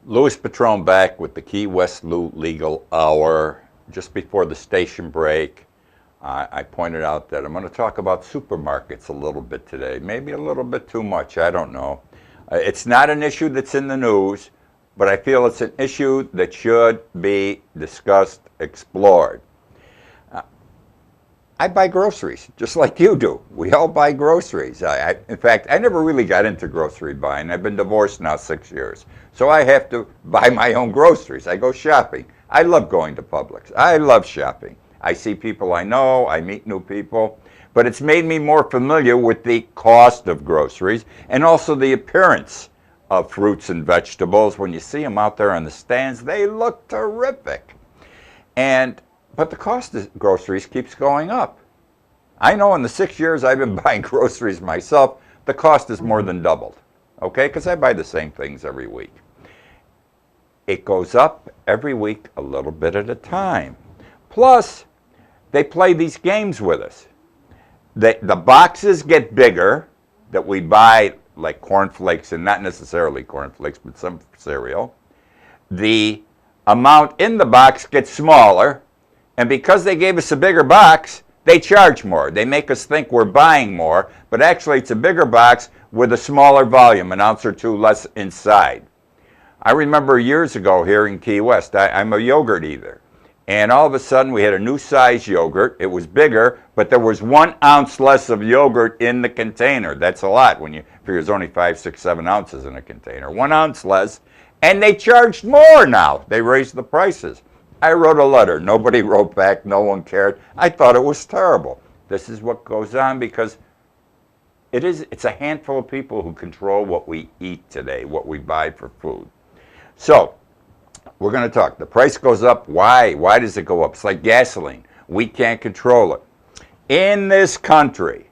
Louis Patrone back with the Key West Legal Hour. Just before the station break, I pointed out that I'm going to talk about supermarkets a little bit today. Maybe a little bit too much, I don't know. It's not an issue that's in the news, but I feel it's an issue that should be discussed, explored. I buy groceries, just like you do. We all buy groceries. In fact, I never really got into grocery buying. I've been divorced now 6 years. So I have to buy my own groceries. I go shopping. I love going to Publix. I love shopping. I see people I know. I meet new people. But it's made me more familiar with the cost of groceries and also the appearance of fruits and vegetables. When you see them out there on the stands, they look terrific. But the cost of groceries keeps going up. I know in the 6 years I've been buying groceries myself, the cost is more than doubled, okay? Because I buy the same things every week. It goes up every week a little bit at a time. Plus, they play these games with us. The boxes get bigger that we buy, like cornflakes, and not necessarily cornflakes, but some cereal. The amount in the box gets smaller. And because they gave us a bigger box, they charge more. They make us think we're buying more, but actually it's a bigger box with a smaller volume, an ounce or two less inside. I remember years ago here in Key West, I'm a yogurt eater, and all of a sudden we had a new size yogurt. It was bigger, but there was 1 ounce less of yogurt in the container. That's a lot when you figure there's only 5, 6, 7 ounces in a container. 1 ounce less, and they charged more now. They raised the prices. I wrote a letter. Nobody wrote back. No one cared. I thought it was terrible. This is what goes on because it's a handful of people who control what we eat today, what we buy for food. So we're going to talk. The price goes up. Why? Why does it go up? It's like gasoline. We can't control it. In this country,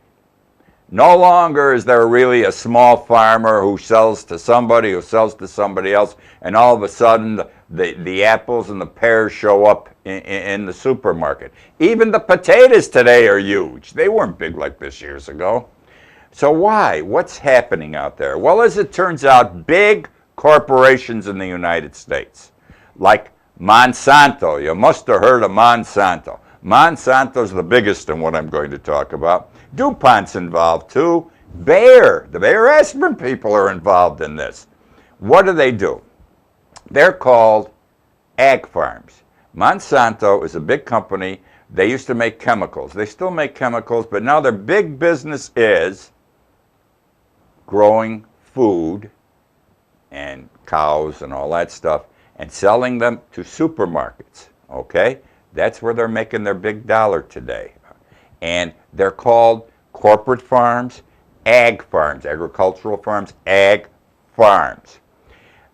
no longer is there really a small farmer who sells to somebody else, and all of a sudden the apples and the pears show up in the supermarket. Even the potatoes today are huge. They weren't big like this years ago. So why? What's happening out there? Well, as it turns out, big corporations in the United States, like Monsanto, you must have heard of Monsanto. Monsanto's the biggest in what I'm going to talk about. DuPont's involved too. Bayer, the Bayer aspirin people are involved in this. What do? They're called ag farms. Monsanto is a big company. They used to make chemicals. They still make chemicals, but now their big business is growing food and cows and all that stuff and selling them to supermarkets, okay? That's where they're making their big dollar today. And they're called corporate farms, ag farms, agricultural farms, ag farms.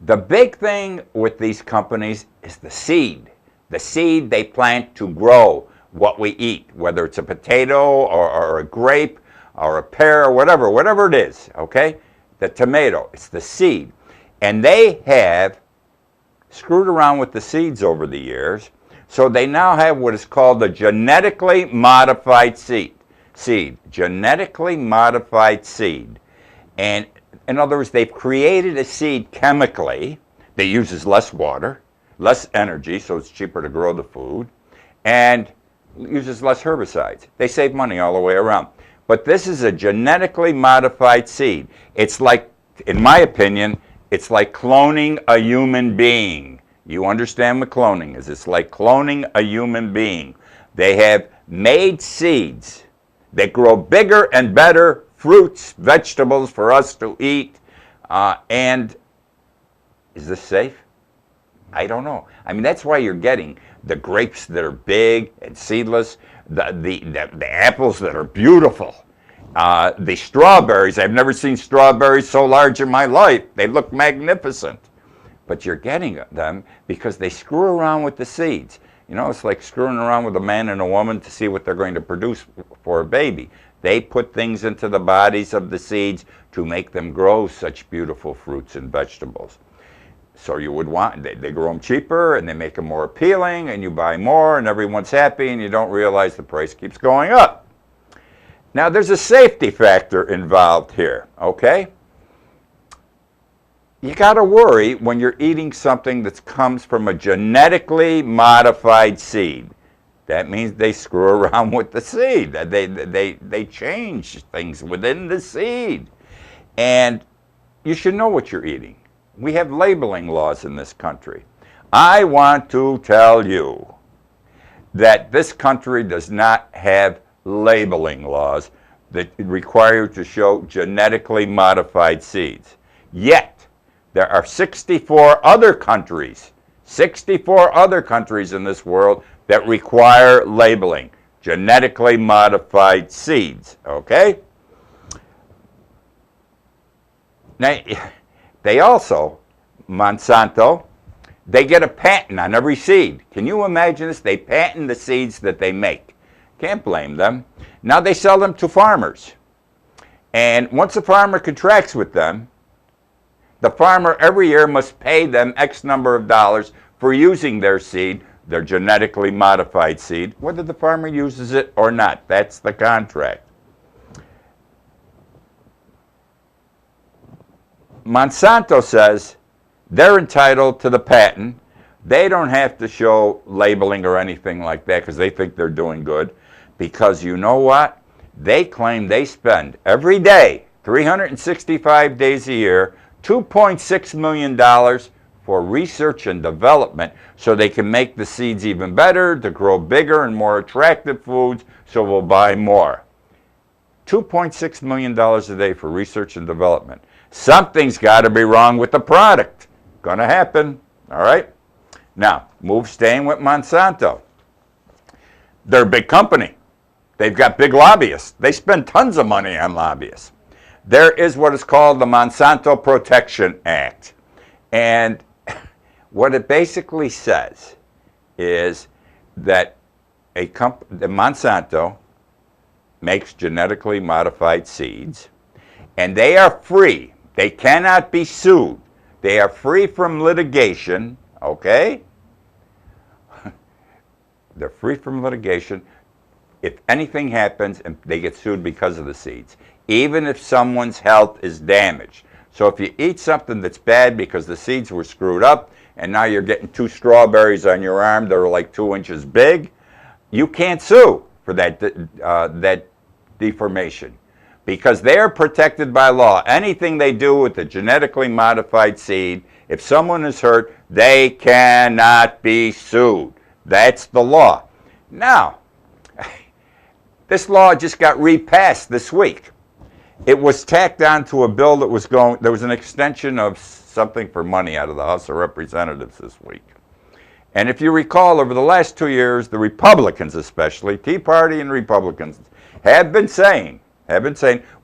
The big thing with these companies is the seed. The seed they plant to grow what we eat, whether it's a potato or a grape or a pear or whatever it is, okay? The tomato, it's the seed. And they have screwed around with the seeds over the years, so they now have what is called a genetically modified seed. Genetically modified seed. And in other words, they've created a seed chemically that uses less water, less energy, so it's cheaper to grow the food, and uses less herbicides. They save money all the way around. But this is a genetically modified seed. It's like, in my opinion, it's like cloning a human being. You understand what cloning is. It's like cloning a human being. They have made seeds that grow bigger and better fruits, vegetables for us to eat. And is this safe? I don't know. I mean, that's why you're getting the grapes that are big and seedless, the apples that are beautiful, the strawberries. I've never seen strawberries so large in my life. They look magnificent. But you're getting them because they screw around with the seeds. You know, it's like screwing around with a man and a woman to see what they're going to produce for a baby. They put things into the bodies of the seeds to make them grow such beautiful fruits and vegetables. So you would want, they grow them cheaper and they make them more appealing and you buy more and everyone's happy and you don't realize the price keeps going up. Now there's a safety factor involved here, okay? you got to worry when you're eating something that comes from a genetically modified seed. That means they screw around with the seed. They change things within the seed. And you should know what you're eating. We have labeling laws in this country. I want to tell you that this country does not have labeling laws that require you to show genetically modified seeds. Yet, there are 64 other countries in this world that require labeling, genetically modified seeds, okay? Now, they also, Monsanto, they get a patent on every seed. Can you imagine this? They patent the seeds that they make. Can't blame them. Now they sell them to farmers. And once a farmer contracts with them, the farmer every year must pay them X number of dollars for using their seed, their genetically modified seed, whether the farmer uses it or not. That's the contract. Monsanto says they're entitled to the patent. They don't have to show labeling or anything like that because they think they're doing good. Because you know what? They claim they spend every day, 365 days a year, $2.6 million for research and development so they can make the seeds even better, to grow bigger and more attractive foods, so we'll buy more. $2.6 million a day for research and development. Something's got to be wrong with the product. Gonna happen, all right? Now, staying with Monsanto. They're a big company. They've got big lobbyists. They spend tons of money on lobbyists. There is what is called the Monsanto Protection Act. And what it basically says is that the Monsanto makes genetically modified seeds, and they are free. They cannot be sued. They are free from litigation, okay? They're free from litigation. If anything happens and they get sued because of the seeds, even if someone's health is damaged. So if you eat something that's bad because the seeds were screwed up and now you're getting 2 strawberries on your arm that are like 2 inches big, you can't sue for that deformation because they're protected by law. Anything they do with the genetically modified seed, if someone is hurt, they cannot be sued. That's the law. Now, this law just got repassed this week. It was tacked onto a bill that was going, there was an extension of something for money out of the House of Representatives this week. And if you recall, over the last 2 years, the Republicans especially, Tea Party and Republicans, have been saying,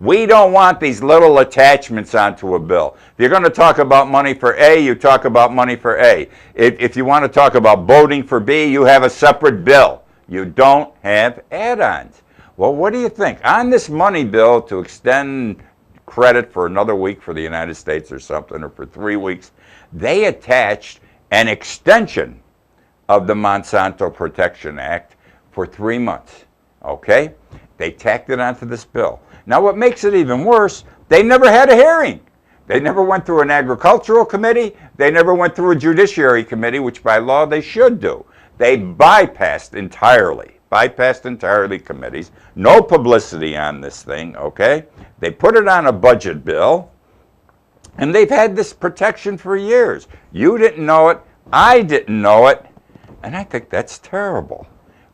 we don't want these little attachments onto a bill. If you're going to talk about money for A, you talk about money for A. If you want to talk about voting for B, you have a separate bill. You don't have add-ons. Well, what do you think? On this money bill to extend credit for another week for the United States or something, or for 3 weeks, they attached an extension of the Monsanto Protection Act for 3 months, okay? They tacked it onto this bill. Now, what makes it even worse, they never had a hearing. They never went through an agricultural committee. They never went through a judiciary committee, which by law they should do. They bypassed entirely committees. No publicity on this thing, okay? They put it on a budget bill, and they've had this protection for years. You didn't know it. I didn't know it. And I think that's terrible.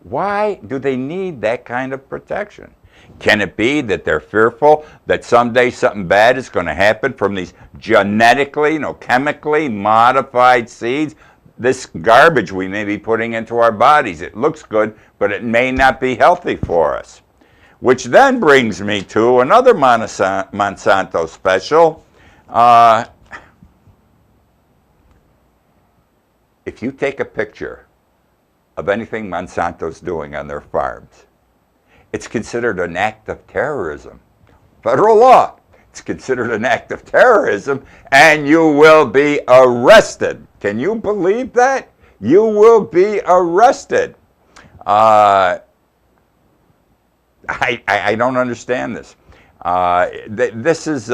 Why do they need that kind of protection? Can it be that they're fearful that someday something bad is going to happen from these genetically, chemically modified seeds? This garbage we may be putting into our bodies. It looks good, but it may not be healthy for us. Which then brings me to another Monsanto special. If you take a picture of anything Monsanto's doing on their farms, it's considered an act of terrorism. Federal law. It's considered an act of terrorism, and you will be arrested. Can you believe that? You will be arrested. I don't understand this. This is,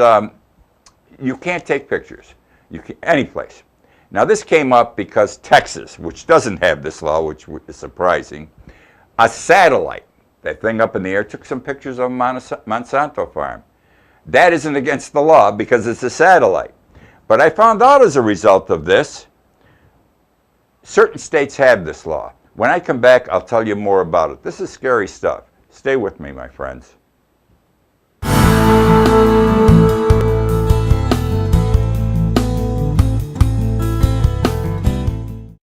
you can't take pictures. You can, any place. Now this came up because Texas, which doesn't have this law, which is surprising, a satellite, that thing up in the air, took some pictures of a Monsanto farm. That isn't against the law because it's a satellite. But I found out as a result of this, certain states have this law. When I come back, I'll tell you more about it. This is scary stuff. Stay with me, my friends.